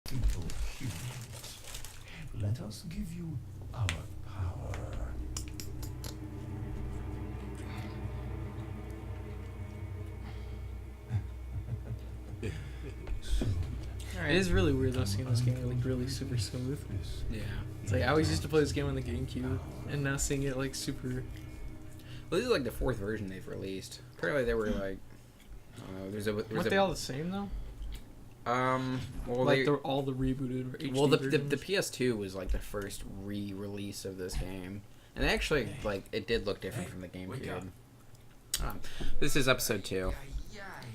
Simple humans. Let us give you our power. It is really weird though seeing this game like really super smooth. Yeah. It's like I always used to play this game on the GameCube, and now seeing it like super. Well, this is like the 4th version they've released. Apparently they were like, Weren't they all the same though? Well, Like they're all the rebooted HD well, the versions? PS2 was like the first re-release of this game, and actually like it did look different from the GameCube. This is episode 2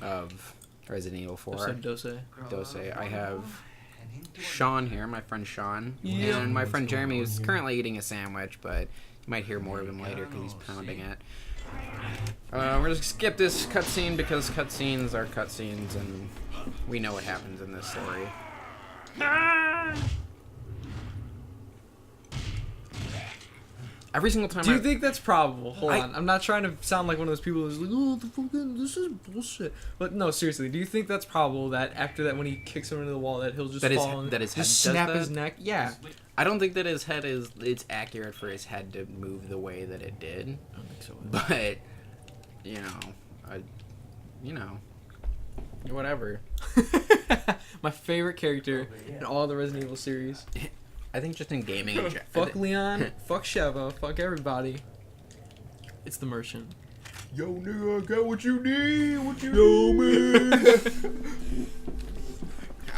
of Resident Evil 4. Episode Dose. I have Sean here, my friend Sean, Yeah. and my friend Jeremy, who's currently eating a sandwich, but you might hear more of him later because he's pounding it. We're gonna skip this cutscene because cutscenes are cutscenes, and we know what happens in this story. Every single time. Do you think that's probable? Hold I- on. I'm not trying to sound like one of those people who's like, oh, the fucking, this is bullshit. But no, seriously, do you think that's probable that after that, when he kicks him into the wall, that he'll just That his- fall and that his head just does snap that? his neck? Yeah. I don't think that his head is. It's accurate for his head to move the way that it did, I don't think so. but whatever. My favorite character in all the Resident Evil series. I think just in gaming, in Fuck Leon, fuck Sheva, fuck everybody. It's the Merchant. Yo, nigga, I got what you need. What you need, man?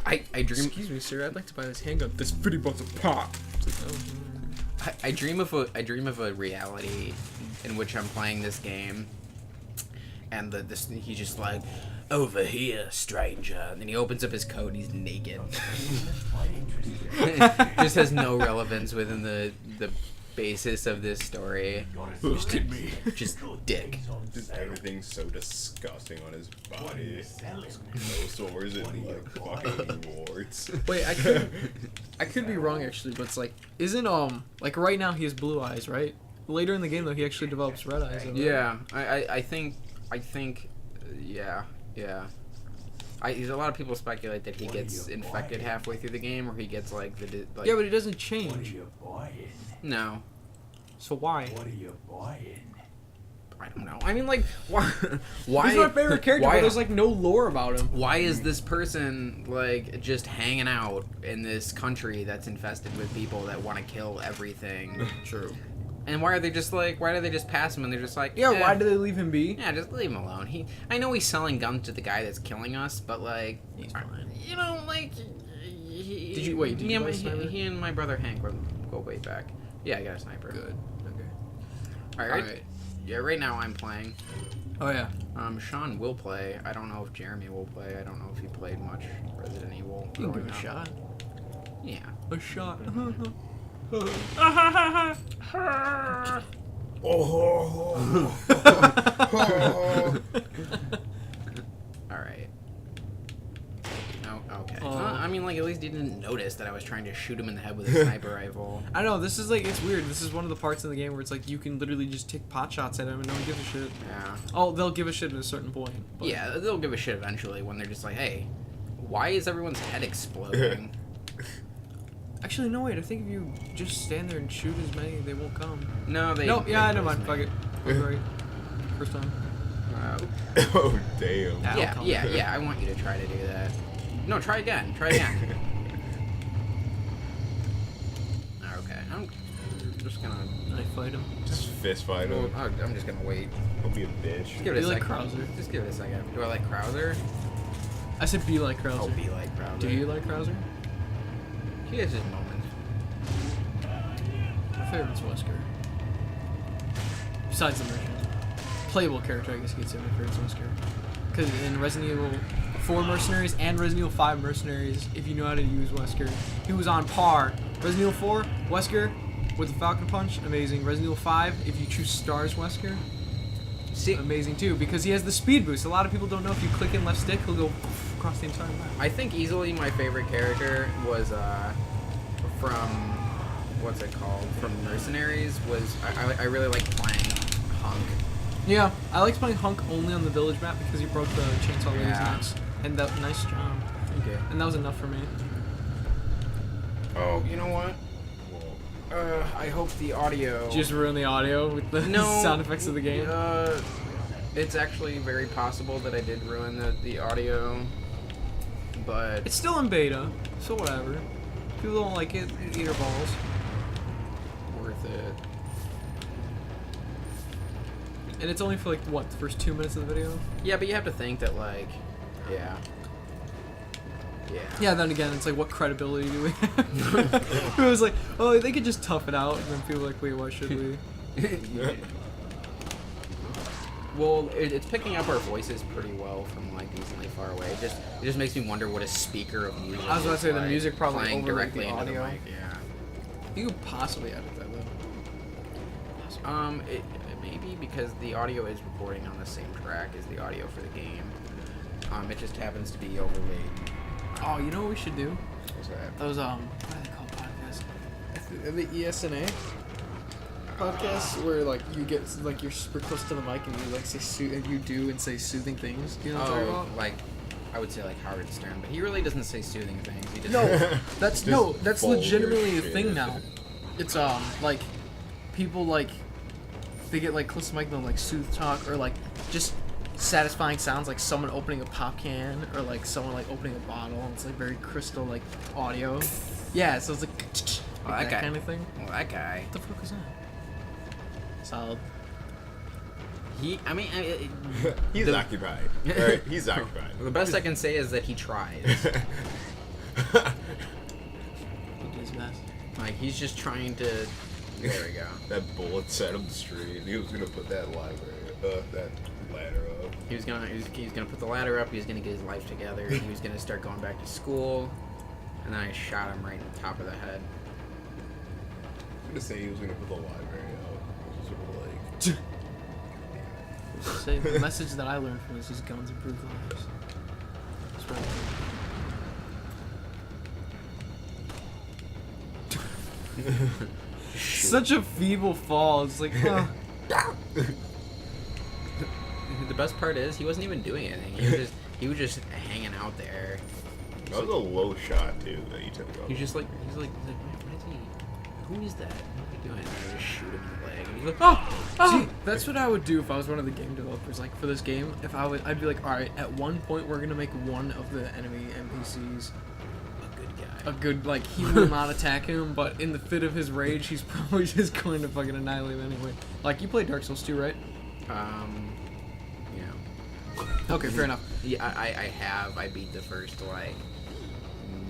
I dream. Excuse me, sir. I'd like to buy this handgun. This 50 bucks a pop. It's like, oh, I dream of a reality in which I'm playing this game, and he's just like, over here, stranger. And then he opens up his coat and he's naked. Just has no relevance within the basis of this story. Just dick. Just everything's so disgusting on his body. No sores and like fucking warts. Wait, I could be wrong actually, but it's like, isn't like right now he has blue eyes, right? Later in the game though, he actually develops red eyes. Though, right? Yeah, I think, yeah. A lot of people speculate that he gets infected halfway through the game, or he gets like Yeah, but it doesn't change. no. So why? What are you buying? I don't know. I mean, like, why? Why? He's my favorite character, Why, but there's like no lore about him. why is this person like just hanging out in this country that's infested with people that want to kill everything? True. And why are they just like? Why do they just pass him and they're just like? Yeah, eh, why do they leave him be? Yeah, just leave him alone. I know he's selling guns to the guy that's killing us, but like, He's fine. you know, like. Did you buy a sniper? He and my brother Hank go way back. Yeah, I got a sniper. Good. Okay. All right. Yeah, right now I'm playing. Oh yeah. Sean will play. I don't know if Jeremy will play. I don't know if he played much Resident Evil. You can give growing it a up. shot. Yeah. A shot. All right. Oh, okay. Oh. I mean, like, at least he didn't notice that I was trying to shoot him in the head with a sniper rifle. I know, this is like, it's weird. This is one of the parts in the game where it's like you can literally just take pot shots at him and no one gives a shit. Yeah. Oh, they'll give a shit at a certain point. But Yeah, they'll give a shit eventually when they're just like, hey, why is everyone's head exploding? Actually, no, wait. I think if you just stand there and shoot as many, they won't come. No, they. No, yeah, they never mind. poison Fuck it. I was right. First time. it. Oh, damn. That'll Yeah, come. yeah. I want you to try to do that. No, try again. Try again. Okay, I'm just gonna. And I fight him. Just fist fight him. I'm just gonna wait. Don't be a bitch. Give Be it a like second. Krauser. Just give it a second. Do I like Krauser? I said be like Krauser. I'll be like Krauser. Do you like Krauser? He has his moments. My favorite's Wesker. Besides the Merchant. Playable character, I guess you could say my favorite's Wesker. Because in Resident Evil 4 Mercenaries and Resident Evil 5 Mercenaries, if you know how to use Wesker, he was on par. Resident Evil 4, Wesker with the Falcon Punch, amazing. Resident Evil 5, if you choose Stars Wesker, See, amazing too, because he has the speed boost. A lot of people don't know if you click in left stick, he'll go across the entire map. I think easily my favorite character was from what's it called? From Mercenaries was I really like playing Hunk. Yeah, I liked playing Hunk only on the village map because he broke the chainsaw lady's Yeah. axe. And that nice job. Okay. And that was enough for me. Oh, you know what? I hope the audio. Just ruin the audio with the No. sound effects of the game. It's actually very possible that I did ruin the audio, but It's still in beta, so whatever. If people don't like it, eat your balls. worth it. And it's only for like what, the first 2 minutes of the video? Yeah, but you have to think that like, yeah. Yeah, then again, it's like, what credibility do we have? It was like, oh, they could just tough it out, and then people are like, wait, why should we? Well, it's picking up our voices pretty well from like decently far away. It just makes me wonder what a speaker of music. I was about to is say, the like, music probably playing overlaid directly the into audio. the mic. Yeah. You could possibly edit that though. Maybe because the audio is recording on the same track as the audio for the game. It just happens to be overlaid. Oh, you know what we should do? What's that? Those what are they called podcasts? The ESNA podcasts where like you get like you're super close to the mic and you like say and you do and say soothing things. Do you know what I'm talking about? Like I would say like Howard Stern, but he really doesn't say soothing things. He just No, that's vulgar legitimately a shit. thing now. It's like people like they get like close to the mic and they'll like soothe talk or like just satisfying sounds like someone opening a pop can or like someone like opening a bottle and it's like very crystal like audio. Yeah, so it's like, Oh, that that guy. kind of thing. Well, that guy. What the fuck was that? Solid. He He's occupied. Right? He's occupied. the best I can say is that he tries. He did his best. Like he's just trying to. There we go. That bullet set him straight. He was gonna put that that ladder up. He was gonna put the ladder up. He was gonna get his life together. He was gonna start going back to school, and then I shot him right in the top of the head. I'm gonna say he was gonna put the library out. Sort of like. Say the message that I learned from this is guns improve lives. That's right. Such a feeble fall. It's like, The best part is he wasn't even doing anything. He was just hanging out there. That was a low shot too that you took off. He's like, what is he? Who is that? What are you doing? And I just shoot him in the leg. And he's like, oh! See, that's what I would do if I was one of the game developers. Like for this game, I'd be like, all right, at one point we're gonna make one of the enemy NPCs A good guy. a good, like he will not attack him, but in the fit of his rage, he's probably just going to fucking annihilate him anyway. Like you played Dark Souls 2, right? Yeah. Okay, fair enough. Yeah, I have. I beat the first like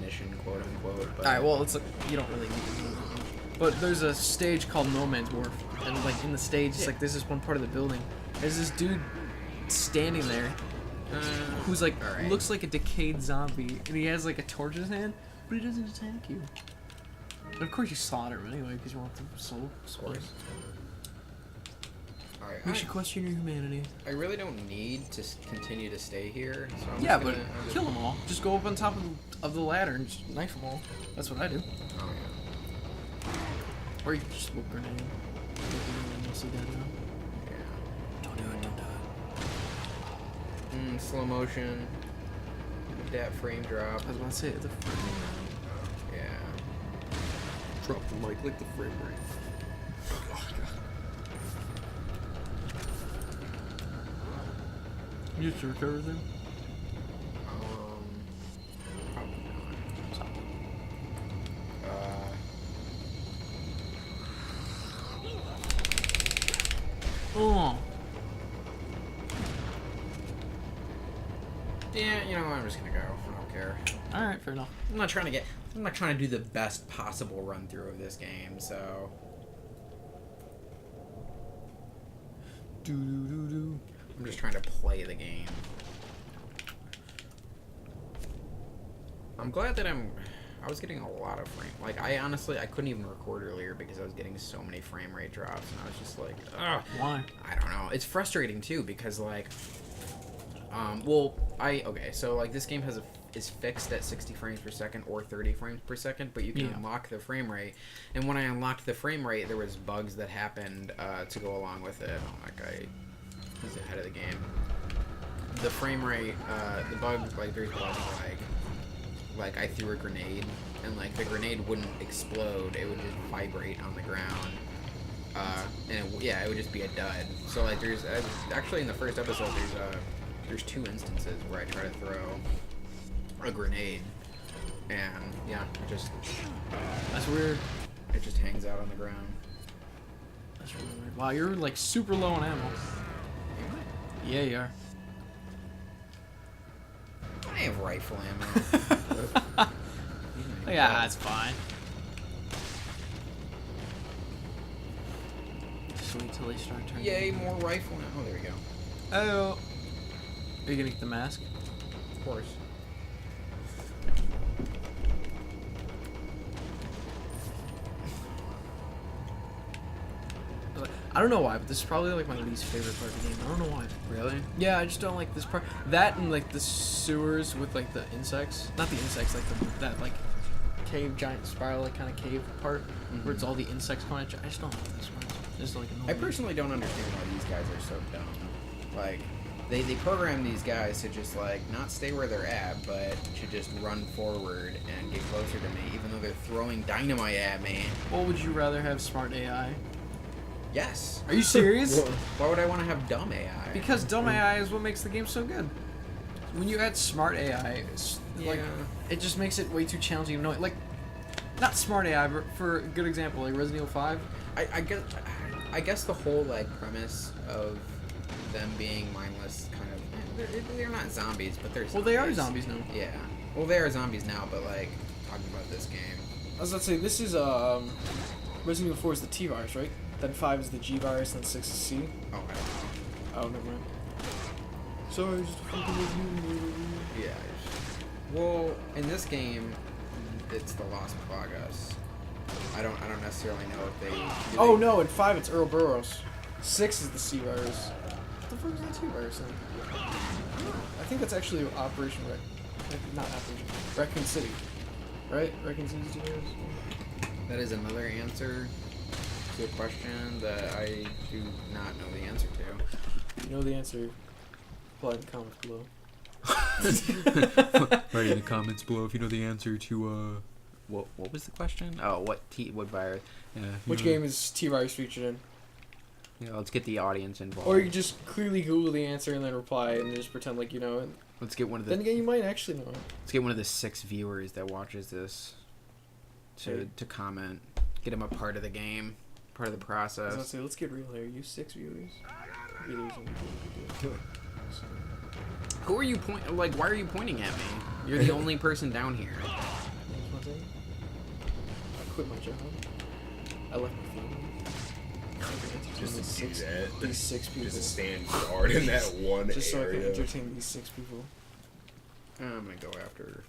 mission, quote unquote. But All right, well, it's like you don't really need to know. But there's a stage called No Man's Wharf, and like in the stage, it's like there's this one part of the building. There's this dude standing there who's like alright. looks like a decayed zombie, and he has like a torch in his hand, but he doesn't attack you. And of course, you slaughter him anyway because you want the soul. Of course. All right, Makes you question your humanity. I really don't need to continue to stay here. So I'm Yeah, just but gonna, I'm just- kill them all. Just go up on top of the ladder and just knife them all. That's what I do. Oh, yeah. Or you can just smoke grenade. Mostly dead now. Yeah. Don't do it. Don't do it. Slow motion. That frame drop. I was about to say the frame rate. Yeah. Drop the mic like the frame rate. You just recover everything? Probably not. Oh. Yeah, you know what? I'm just gonna go. I don't care. Alright, fair enough. I'm not trying to do the best possible run through of this game, so Do do do do. I'm just trying to play the game. I'm glad that I was getting a lot of frame. Like I couldn't even record earlier because I was getting so many frame rate drops, and I was just like, ugh. Why? I don't know. It's frustrating too because like, so like this game is fixed at 60 frames per second or 30 frames per second, but you can unlock the frame rate. And when I unlocked the frame rate, there was bugs that happened to go along with it. Oh, that guy, he's ahead of the game. The frame rate, the bug, like there's bugs like like I threw a grenade and like the grenade wouldn't explode, it would just vibrate on the ground. And it would just be a dud. So like there's actually in the first episode there's 2 instances where I try to throw a grenade and yeah, it just That's weird. it just hangs out on the ground. That's really weird. Wow, you're like super low on ammo. Yeah, you are. I have rifle ammo. Yeah, that's fine. Just wait till they start turning. Yay, more rifle ammo. Oh, there we go. Oh. Are you gonna get the mask? Of course. I don't know why, but this is probably like my least favorite part of the game. I don't know why. Really? Yeah, I just don't like this part. That and like the sewers with like the insects. Not the insects, like that like cave, giant spiral like kind of cave part where it's all the insects coming at you. I just don't like this part. It's like I annoying. personally don't understand why these guys are so dumb. Like, they program these guys to just like not stay where they're at, but to just run forward and get closer to me, even though they're throwing dynamite at me. Well, would you rather have smart AI? Yes. Are you serious? Why would I want to have dumb AI? Because dumb AI is what makes the game so good. When you add smart AI, it's like Yeah. it just makes it way too challenging. No, like not smart AI, but for a good example, like Resident Evil 5. I guess the whole like premise of them being mindless kind of they're not zombies, but they're zombies. Well, they are zombies now. Yeah. Well, they are zombies now, but like talking about this game. I was about to say this is Resident Evil 4 is the T virus, right? Then 5 is the G virus, and 6 is C. Oh, I don't know. Oh, never mind. Sorry, just fucking with you. Yeah. Well, in this game, it's the Los Plagas. I don't necessarily know if they. Oh no, in 5 it's Ouroboros. 6 is the C virus. What the fuck is the T virus then? I think that's actually Operation not Operation Raccoon City, right? Raccoon City's T virus. That is another answer to a question that I do not know the answer to. You know the answer. Apply in the comments below. Write in the comments below if you know the answer to what was the question? Oh, what virus? Yeah. Which game is T virus featured in? Yeah, let's get the audience involved. Or you just clearly Google the answer and then reply and just pretend like you know it. Let's get one of Then the again, you might actually know it. let's get one of the 6 viewers that watches this to comment. Get them a part of the game, part of the I was process. gonna say, let's get real here. You 6 viewers. Viewers and Do it. Who are you Like, why are you pointing at me? You're the only person down here. I quit my job. I left my family. Just to do These that. 6 people. Just to stand guard in that one Just so I can area. entertain these 6 people. I'm gonna go after.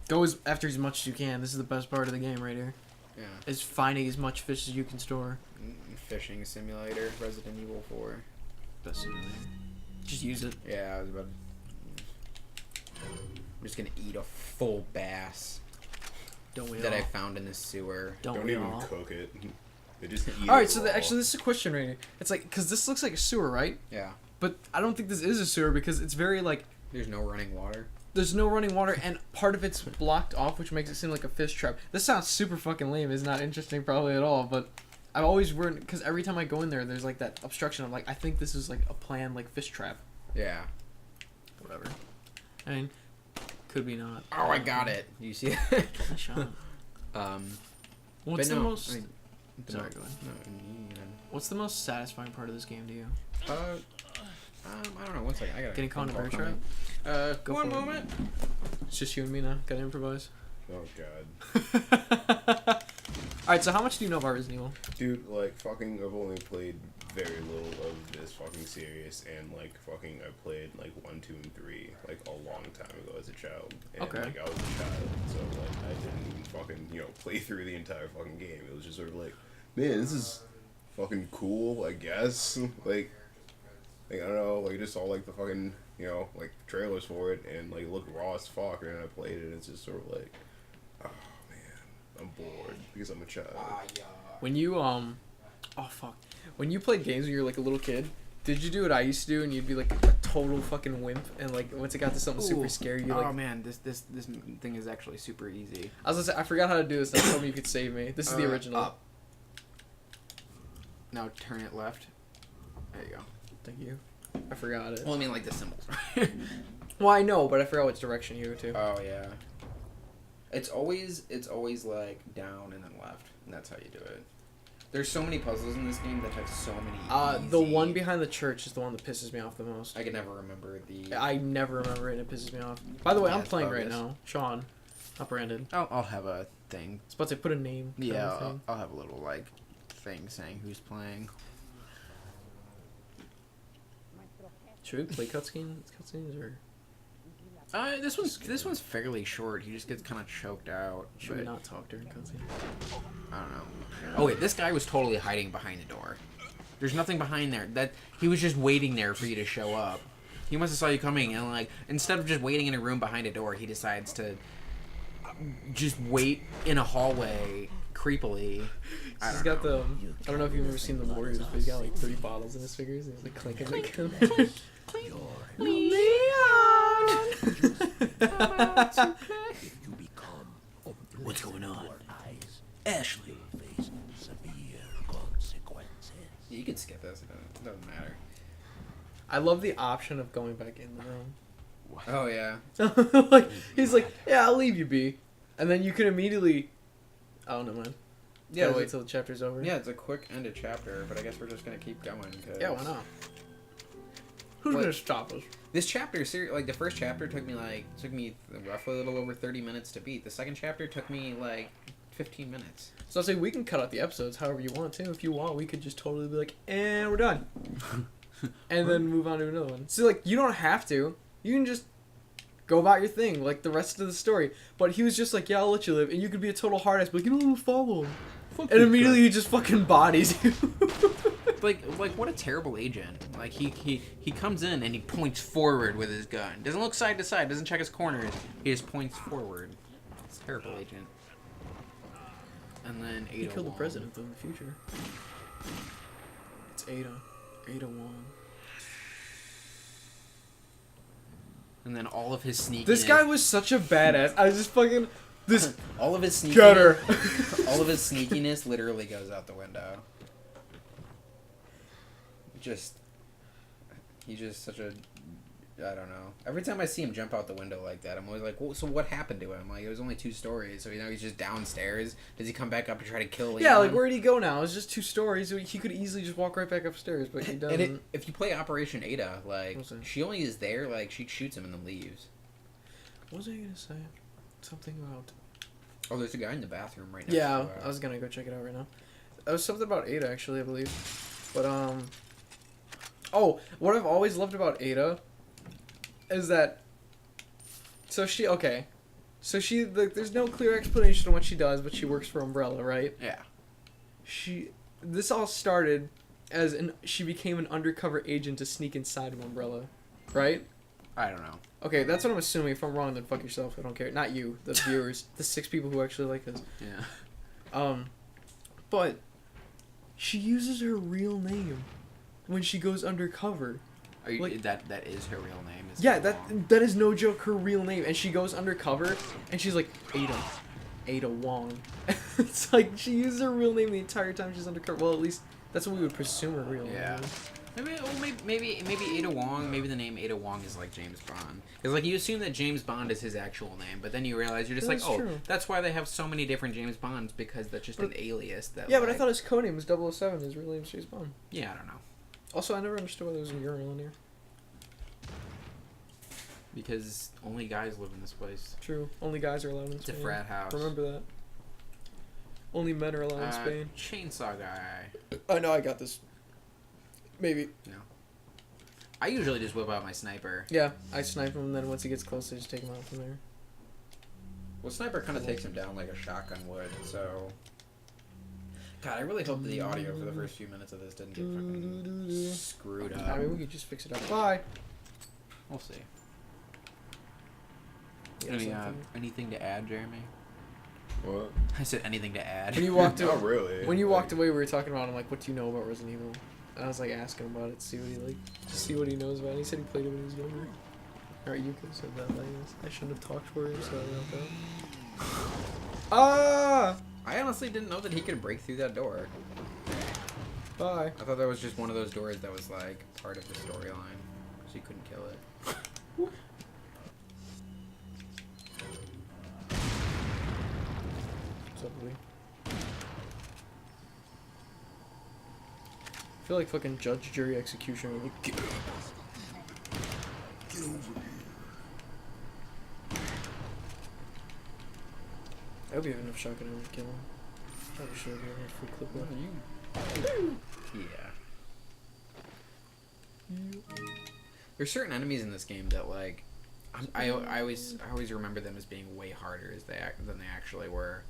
Go after as much as you can. This is the best part of the game right here. Yeah. Is finding as much fish as you can store. Fishing simulator, Resident Evil 4. Best simulator. Just use it. Yeah, I was about. I'm just gonna eat a full bass Don't we that all? I found in the sewer. Don't Don't we even all? cook it. They just eat Alright, it so raw. actually this is a question right here. It's like, because this looks like a sewer, right? Yeah. But I don't think this is a sewer because it's very like, There's no running water. there's no running water and part of it's blocked off, which makes it seem like a fish trap. This sounds super fucking lame. It's not interesting probably at all, but I've always worried, because every time I go in there, there's like that obstruction. I'm like, I think this is like a planned like fish trap. Yeah. Whatever. I mean, could be not. Oh, I got it. You see it? I shot it. What's but the no, most... I mean, Sorry, go ahead. No, What's the most satisfying part of this game to you? I don't know. One second. I gotta. Getting caught in a bear phone trap? call. Go One for it. moment. It's just you and me now. Gotta improvise. Oh god. Alright, so how much do you know about Resident Evil? Dude, like, fucking, I've only played very little of this fucking series, and, like, fucking, I played, like, 1, 2, and 3, like, a long time ago as a child. And, Okay. like, I was a child, so, like, I didn't even fucking, you know, play through the entire fucking game. It was just sort of like, man, this is fucking cool, I guess. Like, I don't know, like, just saw, like, the fucking, you know, like, trailers for it, and, like, it looked raw as fuck, and I played it, and it's just sort of like, oh, man, I'm bored, because I'm a child. When you, oh fuck. When you played games when you were like a little kid, Did you do what I used to do, and you'd be like a total fucking wimp, and like once it got to something super Ooh. scary, you Oh like. man, this thing is actually super easy. I was gonna say I forgot how to do this. And I told me you could save me. This is the original. Up. Now turn it left. There you go. Thank you. I forgot it. Well, I mean like the symbols. Well, I know, but I forgot which direction you go to. Oh yeah. It's always like down and then left, and that's how you do it. There's so many puzzles in this game that have so many. The easy- one behind the church is the one that pisses me off the most. I can never remember the. I never remember it, and it pisses me off. By the way, Yeah, I'm it's playing right bogus. now. Sean, not Brandon. I'll have a thing. I was about to put a name. on the Yeah, thing. I'll have a little like thing saying who's playing. Should we play cutscenes or This one's fairly short. He just gets kind of choked out. should we but not talk during cutscenes? I don't know. Oh wait, this guy was totally hiding behind the door. There's nothing behind there. That he was just waiting there for you to show up. He must have saw you coming, and like instead of just waiting in a room behind a door, he decides to just wait in a hallway creepily. He's got the. I don't know if you've ever seen the Warriors, but he's got like 3 bottles in his fingers. And he's like clinking them. If you become what's going on? Ashley faces severe consequences. You can skip this. It doesn't matter. I love the option of going back in the room. Oh yeah. Like he's like, yeah, I'll leave you be, and then you can immediately. Oh no, man. Yeah. Yeah, wait till the chapter's over. Yeah, it's a quick end of chapter, but I guess we're just gonna keep going. Cause Yeah, why not? Who's What? gonna stop us? This chapter, like the first chapter, took me roughly a little over 30 minutes to beat. The second chapter took me like 15 minutes. So I'll say we can cut out the episodes however you want to. If you want, we could just totally be like, and we're done, and then move on to another one. So like, you don't have to. You can just go about your thing, like the rest of the story. But he was just like, yeah, I'll let you live, and you could be a total hard ass, but you don't follow him. And immediately he just fucking bodies you. Like what a terrible agent. Like he comes in and he points forward with his gun. Doesn't look side to side. Doesn't check his corners. He just points forward. It's a terrible agent. And then Ada He killed the Wong. president though in the future. It's Ada. Ada Wong. And then all of his sneakiness. This guy was such a badass. I was just fucking this all of his sneakiness. gutter. All of his sneakiness literally goes out the window. He's just such a, I don't know. Every time I see him jump out the window like that, I'm always like, well, so what happened to him? Like, it was only 2 stories, so he's just downstairs. Does he come back up and try to kill Leon? Yeah, like where'd he go now? It's just 2 stories. So he could easily just walk right back upstairs, but he doesn't. And if you play Operation Ada, like, What's that? she only is there, like, she shoots him and then leaves. What was I gonna say? Something about. Oh, there's a guy in the bathroom right now. Yeah, I was gonna go check it out right now. There was something about Ada actually, I believe. But oh, what I've always loved about Ada is that. So she there's no clear explanation on what she does, but she works for Umbrella, right? Yeah. This all started as she became an undercover agent to sneak inside of Umbrella, right? I don't know. Okay, that's what I'm assuming. If I'm wrong, then fuck yourself. I don't care. Not you, the viewers, the 6 people who actually like this. Yeah. But she uses her real name when she goes undercover. Are you, Like- that is her real name? Is Yeah, Ada Wong. that is no joke. Her real name, and she goes undercover, and she's like Ada Wong. It's like she uses her real name the entire time she's undercover. Well, at least that's what we would presume her real Yeah. name is. Maybe Ada Wong. Maybe the name Ada Wong is like James Bond. Because like you assume that James Bond is his actual name, but then you realize you're just That's like, oh, true. that's why they have so many different James Bonds because that's just an alias. That Yeah, but I like- thought his codename was 007. His real name's James Bond. Yeah, I don't know. Also, I never understood why there was a urinal in here. Because only guys live in this place. True. Only guys are allowed in It's a Spain. frat house. Remember that. Only men are allowed in Spain. Chainsaw guy. Oh no, I got this. Maybe. I usually just whip out my sniper. Yeah, I snipe him, and then once he gets close, I just take him out from there. Well, sniper kind of takes him down like a shotgun would. So. God, I really hope the audio for the first few minutes of this didn't get fucking screwed up. I mean, we could just fix it up. Bye. We'll see. Yeah, something. Anything to add, Jeremy? What? I said anything to add. When you walked Not away, really. when you Like, walked away, we were talking about. I'm like, what do you know about Resident Evil? And I was like asking him about it, see what he knows about it. He said he played it when he was younger. Or Yuka said that, I guess. I shouldn't have talked for him, so I don't know. Ah! I honestly didn't know that he could break through that door. Bye. I thought that was just one of those doors that was like part of the storyline, so you couldn't kill it. What's up, Lee? I feel like fucking judge, jury, executioner. Like, get over here. I hope you have enough shotgun ammo to kill him. Probably should have a free clip left. Yeah. There's certain enemies in this game that like, I always remember them as being way harder than they actually were.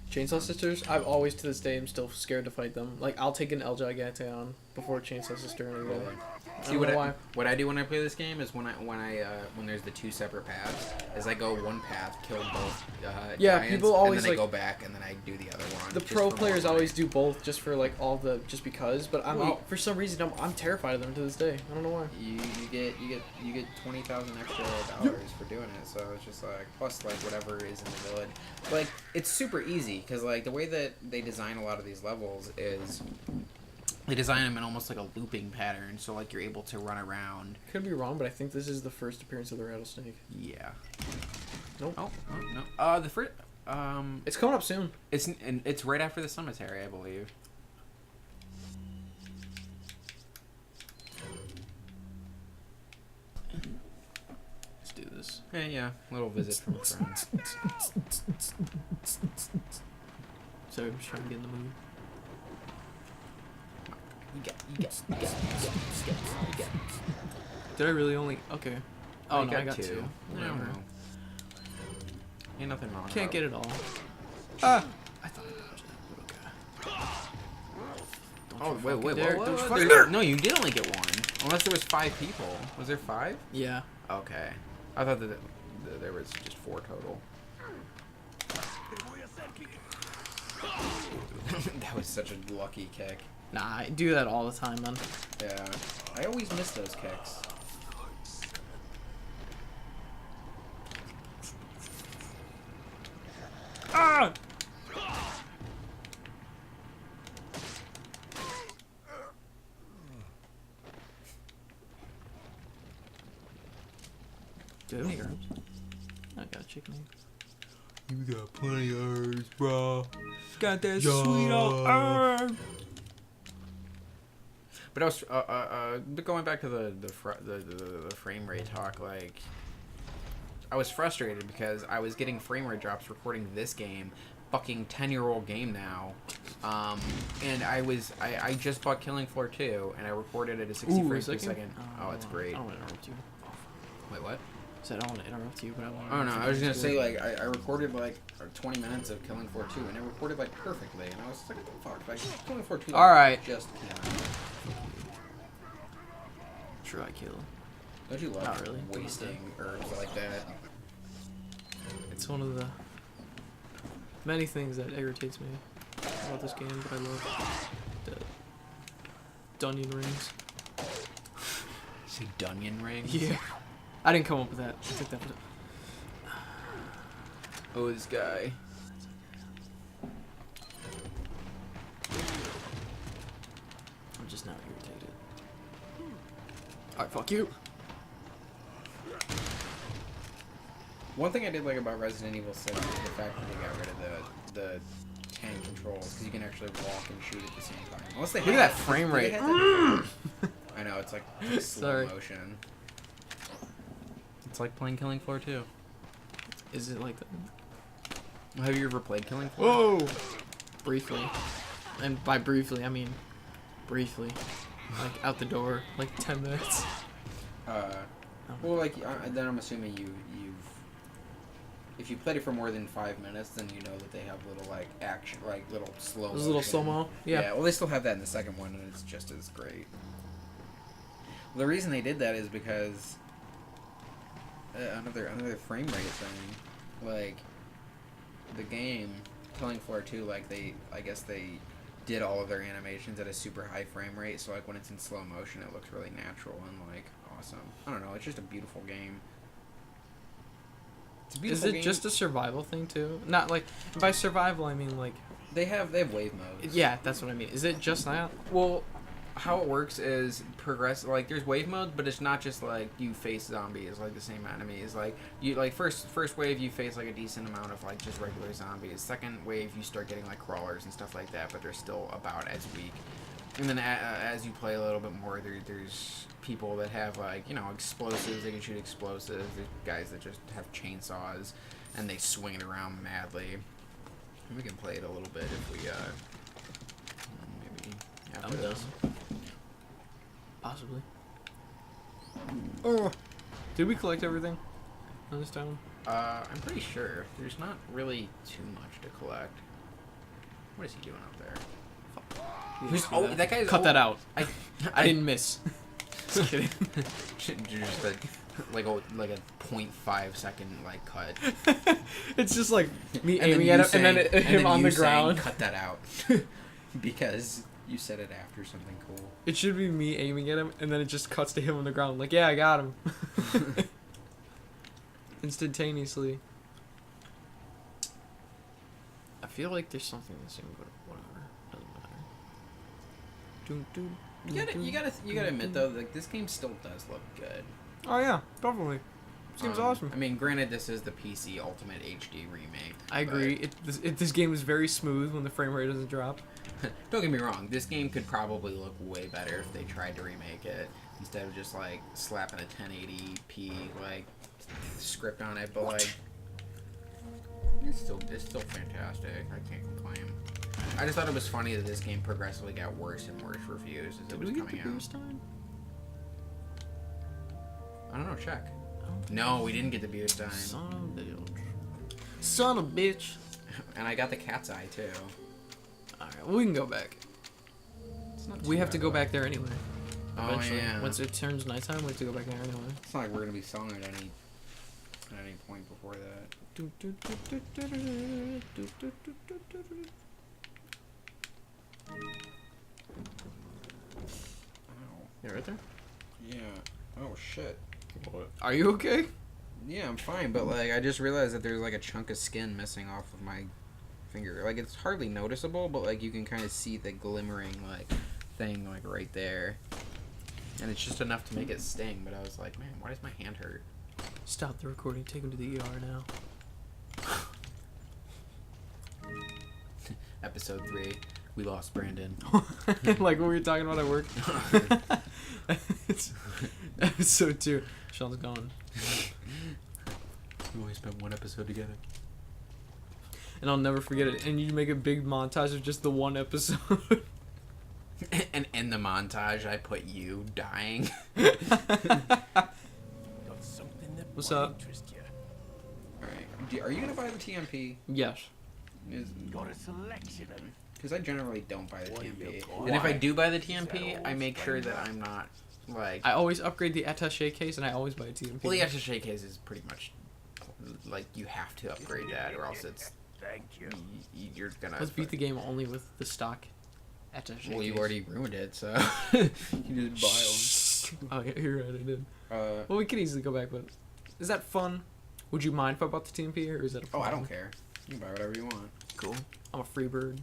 Chainsaw Sisters, I've always to this day am still scared to fight them. Like, I'll take an El Gigante on before Chainsaw Sister and Really? I See don't know why. what I do when I play this game is when there's the two separate paths, is I go one path, kill both Yeah, giants, people always, and then like- I go back and then I do the other one. The just pro for players more always money. do both just for like all the because, but for some reason I'm terrified of them to this day. I don't know why. You get 20,000 extra dollars for doing it, so it's just like plus like whatever is in the village. Like it's super easy because like the way that they design a lot of these levels is they design them in almost like a looping pattern, so like you're able to run around. Could be wrong, but I think this is the first appearance of the rattlesnake. Yeah. Nope. Oh no. The first It's coming up soon. it's right after the cemetery, I believe. Let's do this. Yeah. Little visit from a friend. Sorry, I'm just trying to get in the mood. You get. Did I really only? Okay. Oh no, I got two. No. Whatever. Ain't nothing wrong. Can't about get it all. Ah! I thought I dodged that, but okay. Oh Don't wait, you wait, fucking dare. what? Don't you What? fucking There- dare. No, you did only get one. Unless there was 5 people. Was there 5? Yeah. Okay. I thought that there was just 4 total. That was such a lucky kick. Nah, I do that all the time, man. Yeah. I always miss those kicks. Ah! Do I have any herbs? I got a chicken egg. You got plenty of herbs, bro. Got that Yo. sweet old herb. But I was but going back to the frame rate talk, like I was frustrated because I was getting frame rate drops recording this game, fucking 10-year-old game now, and I just bought Killing Floor 2 and I recorded it at 60 frames per second. Oh, it's great. I don't want to interrupt you. Wait, what? I said I don't want to interrupt you, but I want. Oh no, I was gonna say like I recorded like 20 minutes of Killing Floor 2 and it recorded like perfectly, and I was like, what the fuck? Like Killing Floor 2. All right. Just came out. Try kill. Don't you love Not really. wasting herbs like that? It's one of the many things that irritates me about this game, but I love the Dunyan rings. Say Dunyan rings? Yeah. I didn't come up with that. I took that. Oh, this guy. I'm just now irritated. Alright, fuck you. One thing I did like about Resident Evil 6 is the fact that they got rid of the tank controls, because you can actually walk and shoot at the same time. Unless they Look at had that frame rate. I know, it's like slow Sorry. motion. It's like playing Killing Floor 2. Is it like that? Have you ever played Killing Floor? Whoa! Briefly. And by briefly, I mean briefly. Like out the door, like 10 minutes. Well, like, then I'm assuming you've... If you played it for more than 5 minutes, then you know that they have little, like, action, like, little slow There's a little motion. slow-mo? Yeah. Well, they still have that in the second one, and it's just as great. Well, the reason they did that is because... another frame rate thing. Like, the game, Killing Floor 2, like, I guess they did all of their animations at a super high frame rate, so like when it's in slow motion, it looks really natural and like awesome. I don't know, it's just a beautiful game. It's a Is beautiful it game. just a survival thing too? Not like by survival I mean like. They have wave modes. Yeah, that's what I mean. Is it just that? Well, how it works is like there's wave modes, but it's not just like you face zombies like the same enemies. Like you like first wave you face like a decent amount of like just regular zombies. Second wave you start getting like crawlers and stuff like that, but they're still about as weak. And then as you play a little bit more, there's people that have like, you know, explosives. They can shoot explosives. There's guys that just have chainsaws and they swing it around madly. We can play it a little bit if we maybe after I'm this. done. Possibly. Oh, did we collect everything on this time? I'm pretty sure there's not really too much to collect. What is he doing up there? Who's, oh, that guy's Cut that out. I I didn't miss. Just kidding. just like a 0.5 second like cut. It's just like me And then aiming you at him saying- and then him on you the saying, ground. Cut that out because you said it after something cool. It should be me aiming at him and then it just cuts to him on the ground. Like, yeah, I got him. Instantaneously. I feel like there's something missing, but whatever. Doesn't matter. Doom, doom, You gotta admit though, like this game still does look good. Oh yeah, definitely. This game's awesome. I mean, granted, this is the PC Ultimate HD remake. I agree. This game is very smooth when the frame rate doesn't drop. Don't get me wrong. This game could probably look way better if they tried to remake it instead of just like slapping a 1080p like script on it. But like, it's still fantastic. I can't complain. I just thought it was funny that this game progressively got worse and worse reviews as it was coming out. I don't know. Check. No, we didn't get the beer stein. Son of a bitch. Son of a bitch. And I got the cat's eye too. Alright, well, we can go back. It's not We too have to bad, go though. back there anyway. Oh Eventually. yeah. Once it turns nighttime, we have to go back there anyway. It's not like we're gonna be selling it at any point before that. Ow. You right there? Yeah. Oh shit. What? Are you okay? Yeah, I'm fine, but like I just realized that there's like a chunk of skin missing off of my finger. Like it's hardly noticeable, but like you can kind of see the glimmering like thing like right there. And it's just enough to make it sting, but I was like, man, why does my hand hurt? Stop the recording. Take him to the ER now. Episode 3, we lost Brandon. Like what we were talking about at work. It's episode 2. Sean's gone. We only spent one episode together. And I'll never forget it. And you make a big montage of just the one episode. And in the montage, I put you dying. Got something that What's might up? interest you. Alright. Are you gonna buy the TMP? Yes. Got a selection of Because I generally don't buy the What do TMP. you call And if I it? do buy the Is that TMP, I old make sure that Splendor? I'm not, like... I always upgrade the attaché case and I always buy a TMP. Well, the attaché case is pretty much, like, you have to upgrade that or else it's... Thank you. You're gonna... Let's beat the game only with the stock attaché Well, you case. already ruined it, so... you just Oh, yeah, you're right, I did. buy them. Well, we could easily go back, but is that fun? Would you mind if I bought the TMP, or is that a Oh, fun? I don't care. You can buy whatever you want. Cool. I'm a free bird.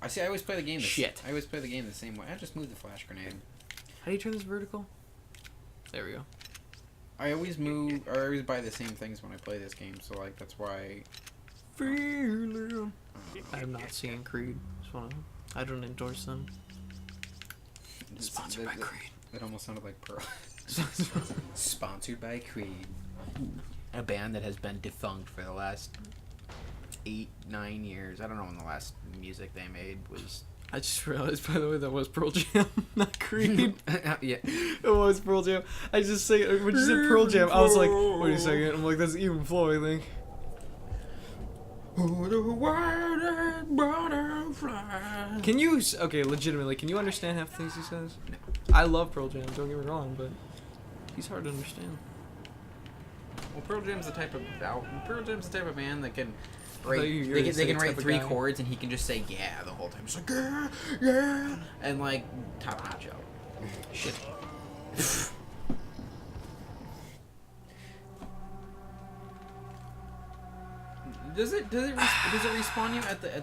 I see, I always play the game... Shit. I always play the game the same way. I just moved the flash grenade. How do you turn this vertical? There we go. I always buy the same things when I play this game, so, like, that's why... Feeling. I have not seen Creed. Just wanna, I don't endorse them. Sponsored by Creed. It almost sounded like Pearl. Sponsored by Creed. A band that has been defunct for the last 8-9 years. I don't know when the last music they made was. I just realized, by the way, that was Pearl Jam, not Creed. Yeah. It was Pearl Jam. I just say when you said Pearl Jam, I was like, wait a second. I'm like, that's even flow, I think. Can you? Okay, legitimately, can you understand half the things he says? No. I love Pearl Jam. Don't get me wrong, but he's hard to understand. Well, Pearl Jam's the type of band that can write. you were They gonna can, say they can write type of 3 guy. chords, and he can just say yeah the whole time. Just like yeah, yeah, and like top notch out. Shit. Does it respawn you at the